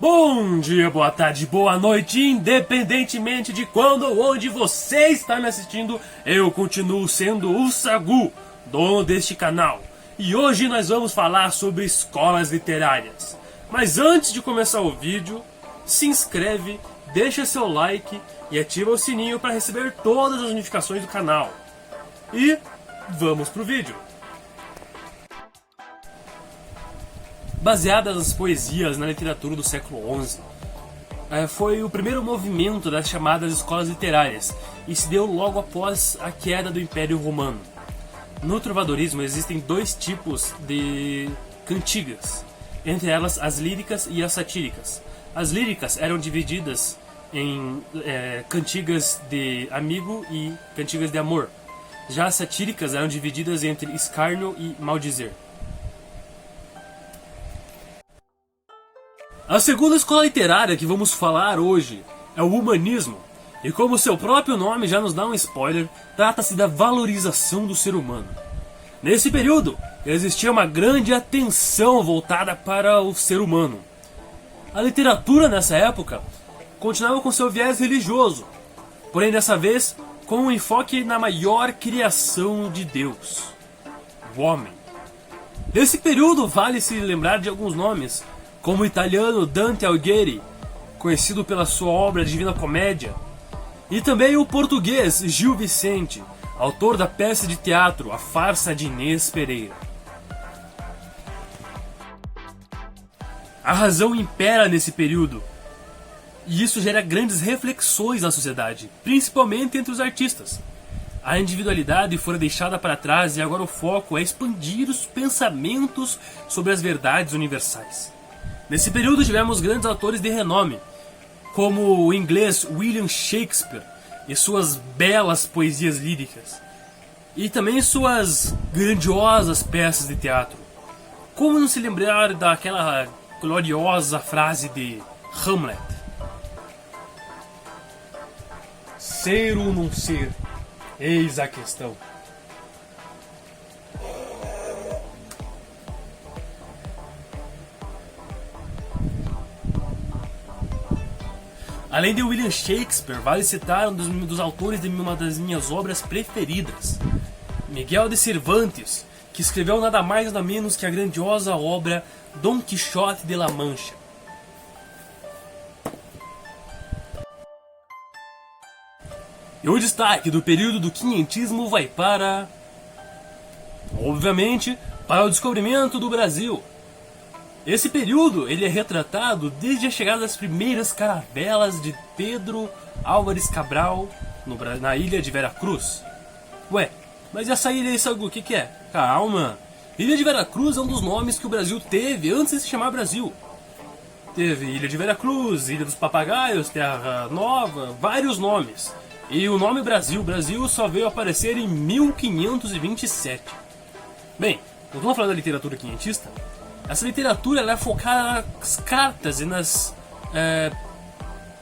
Bom dia, boa tarde, boa noite, independentemente de quando ou onde você está me assistindo, eu continuo sendo o Sagu, dono deste canal. E hoje nós vamos falar sobre escolas literárias. Mas antes de começar o vídeo, se inscreve, deixa seu like e ativa o sininho para receber todas as notificações do canal. E vamos pro vídeo. Baseadas nas poesias na literatura do século XI, foi o primeiro movimento das chamadas escolas literárias e se deu logo após a queda do Império Romano. No trovadorismo existem dois tipos de cantigas, entre elas as líricas e as satíricas. As líricas eram divididas em cantigas de amigo e cantigas de amor. Já as satíricas eram divididas entre escárnio e maldizer. A segunda escola literária que vamos falar hoje é o humanismo, e como seu próprio nome já nos dá um spoiler, trata-se da valorização do ser humano. Nesse período, existia uma grande atenção voltada para o ser humano. A literatura nessa época continuava com seu viés religioso, porém dessa vez com um enfoque na maior criação de Deus, o homem. Nesse período vale se lembrar de alguns nomes, como o italiano Dante Alighieri, conhecido pela sua obra Divina Comédia, e também o português Gil Vicente, autor da peça de teatro A Farsa de Inês Pereira. A razão impera nesse período, e isso gera grandes reflexões na sociedade, principalmente entre os artistas. A individualidade fora deixada para trás e agora o foco é expandir os pensamentos sobre as verdades universais. Nesse período tivemos grandes autores de renome, como o inglês William Shakespeare e suas belas poesias líricas, e também suas grandiosas peças de teatro. Como não se lembrar daquela gloriosa frase de Hamlet? Ser ou não ser, eis a questão. Além de William Shakespeare, vale citar um dos autores de uma das minhas obras preferidas, Miguel de Cervantes, que escreveu nada mais nada menos que a grandiosa obra Dom Quixote de La Mancha. E o destaque do período do quinhentismo vai para, obviamente, para o descobrimento do Brasil. Esse período ele é retratado desde a chegada das primeiras caravelas de Pedro Álvares Cabral na ilha de Veracruz. Ué, mas essa ilha aí, Sagu, o que é? Calma! Ilha de Veracruz é um dos nomes que o Brasil teve antes de se chamar Brasil. Teve Ilha de Veracruz, Ilha dos Papagaios, Terra Nova, vários nomes. E o nome Brasil só veio aparecer em 1527. Bem, não estamos falando da literatura quinhentista? Essa literatura ela é focada nas cartas e nas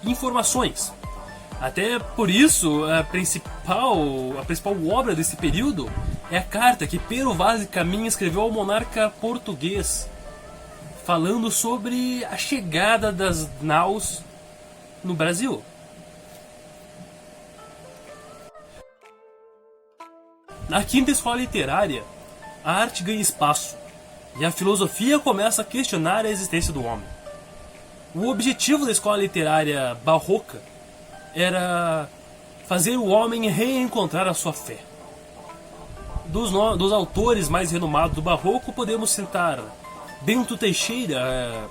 informações. Até por isso, a principal obra desse período é a carta que Pero Vaz de Caminha escreveu ao monarca português, falando sobre a chegada das naus no Brasil. Na quinta escola literária, a arte ganha espaço e a filosofia começa a questionar a existência do homem. O objetivo da escola literária barroca era fazer o homem reencontrar a sua fé. Dos autores mais renomados do barroco podemos citar Bento Teixeira,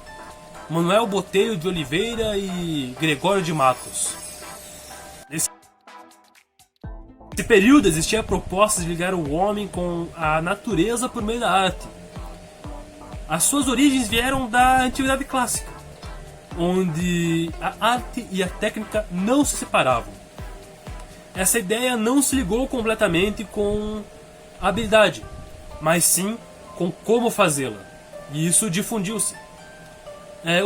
Manuel Botelho de Oliveira e Gregório de Matos. Nesse período existia a proposta de ligar o homem com a natureza por meio da arte. As suas origens vieram da Antiguidade Clássica, onde a arte e a técnica não se separavam. Essa ideia não se ligou completamente com a habilidade, mas sim com como fazê-la, e isso difundiu-se.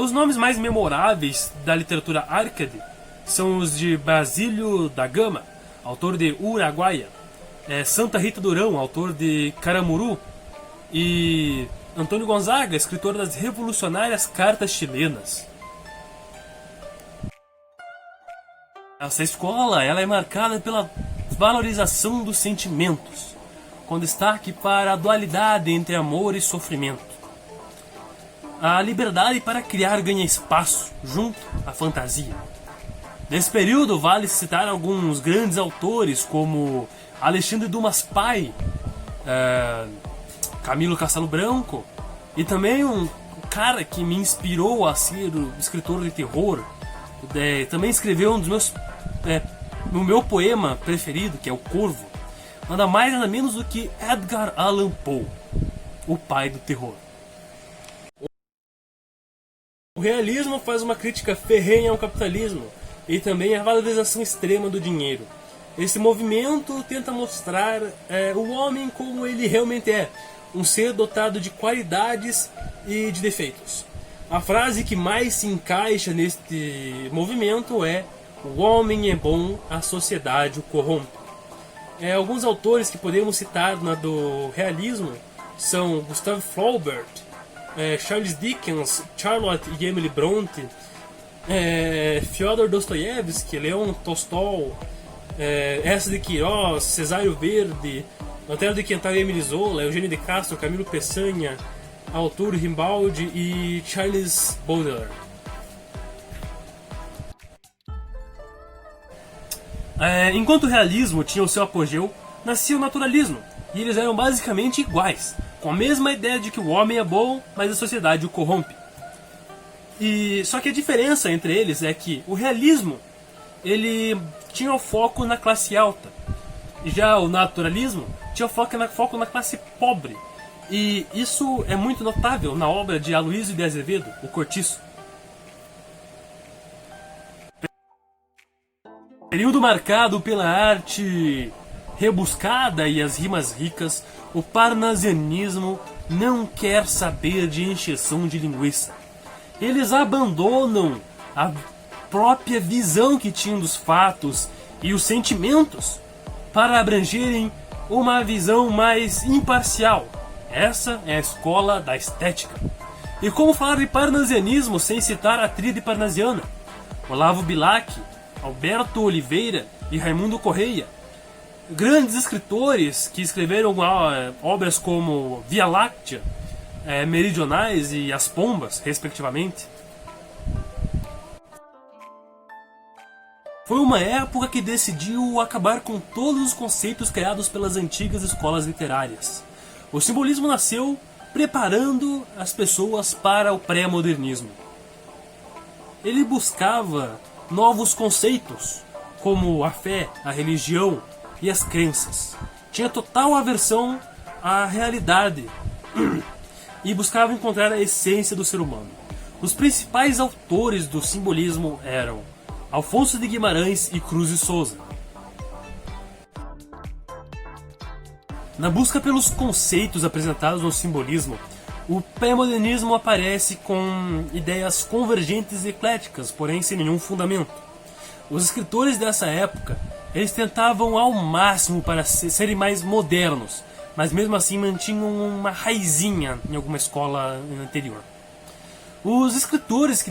Os nomes mais memoráveis da literatura árcade são os de Basílio da Gama, autor de Uruguaia, Santa Rita Durão, autor de Caramuru, e Antônio Gonzaga, escritor das revolucionárias cartas chilenas. Essa escola ela é marcada pela valorização dos sentimentos, com destaque para a dualidade entre amor e sofrimento. A liberdade para criar ganha espaço junto à fantasia. Nesse período vale citar alguns grandes autores como Alexandre Dumas Pai, Camilo Castelo Branco, e também um cara que me inspirou a ser escritor de terror. Também escreveu um dos meus no meu poema preferido, que é O Corvo, nada mais nada menos do que Edgar Allan Poe, o pai do terror. O realismo faz uma crítica ferrenha ao capitalismo e também à valorização extrema do dinheiro. Esse movimento tenta mostrar o homem como ele realmente é, um ser dotado de qualidades e de defeitos. A frase que mais se encaixa neste movimento é: o homem é bom, a sociedade o corrompe. Alguns autores que podemos citar do realismo são Gustave Flaubert, Charles Dickens, Charlotte e Emily Bronte, Fyodor Dostoiévski, Leon Tolstói, Essa de Queiroz, Cesário Verde, Antero de Quintana e Emile Zola, Eugênio de Castro, Camilo Peçanha, Arturo Rimbaud e Charles Baudelaire. Enquanto o realismo tinha o seu apogeu, nascia o naturalismo, e eles eram basicamente iguais, com a mesma ideia de que o homem é bom, mas a sociedade o corrompe. Só que a diferença entre eles é que o realismo ele tinha o foco na classe alta, e já o naturalismo tinha o foco na classe pobre. E isso é muito notável na obra de Aloysio de Azevedo, O Cortiço. Período marcado pela arte rebuscada e as rimas ricas, o parnasianismo não quer saber de encheção de linguiça. Eles abandonam a própria visão que tinham dos fatos e os sentimentos para abrangerem uma visão mais imparcial. Essa é a escola da estética. E como falar de parnasianismo sem citar a tríade parnasiana? Olavo Bilac, Alberto Oliveira e Raimundo Correia, grandes escritores que escreveram obras como Via Láctea, Meridionais e As Pombas, respectivamente. Foi uma época que decidiu acabar com todos os conceitos criados pelas antigas escolas literárias. O simbolismo nasceu preparando as pessoas para o pré-modernismo. Ele buscava novos conceitos, como a fé, a religião e as crenças. Tinha total aversão à realidade e buscava encontrar a essência do ser humano. Os principais autores do simbolismo eram Alfonso de Guimarães e Cruz de Souza. Na busca pelos conceitos apresentados no simbolismo, o pré-modernismo aparece com ideias convergentes e ecléticas, porém sem nenhum fundamento. Os escritores dessa época, eles tentavam ao máximo para serem mais modernos, mas mesmo assim mantinham uma raizinha em alguma escola anterior. Os escritores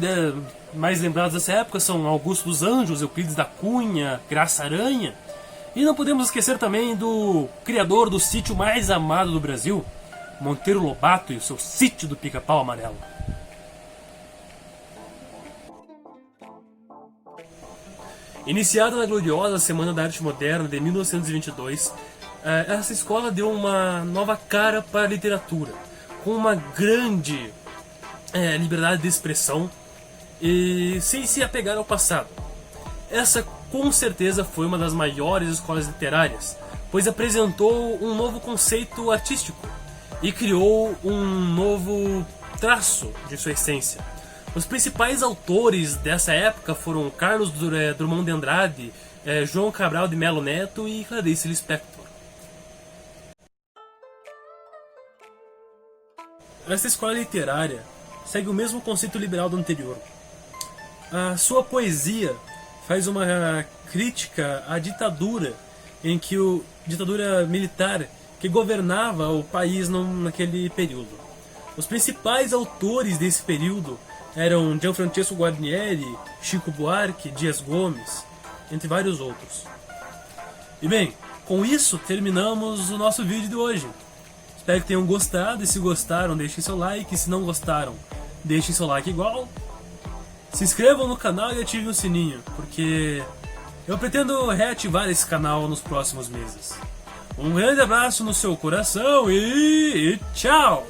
mais lembrados dessa época são Augusto dos Anjos, Euclides da Cunha, Graça Aranha, e não podemos esquecer também do criador do sítio mais amado do Brasil, Monteiro Lobato e o seu Sítio do Pica-Pau Amarelo. Iniciada na gloriosa Semana da Arte Moderna de 1922, essa escola deu uma nova cara para a literatura, com uma grande liberdade de expressão e sem se apegar ao passado. Essa com certeza foi uma das maiores escolas literárias, pois apresentou um novo conceito artístico e criou um novo traço de sua essência. Os principais autores dessa época foram Carlos Drummond de Andrade, João Cabral de Melo Neto e Clarice Lispector. Essa escola literária segue o mesmo conceito liberal do anterior. A sua poesia faz uma crítica à ditadura ditadura militar que governava o país naquele período. Os principais autores desse período eram Gianfrancesco Guarnieri, Chico Buarque, Dias Gomes. entre vários outros. E bem, com isso terminamos o nosso vídeo de hoje. Espero que tenham gostado, e se gostaram deixem seu like, e se não gostaram deixem seu like igual. Se inscrevam no canal e ativem o sininho, porque eu pretendo reativar esse canal nos próximos meses. Um grande abraço no seu coração e tchau!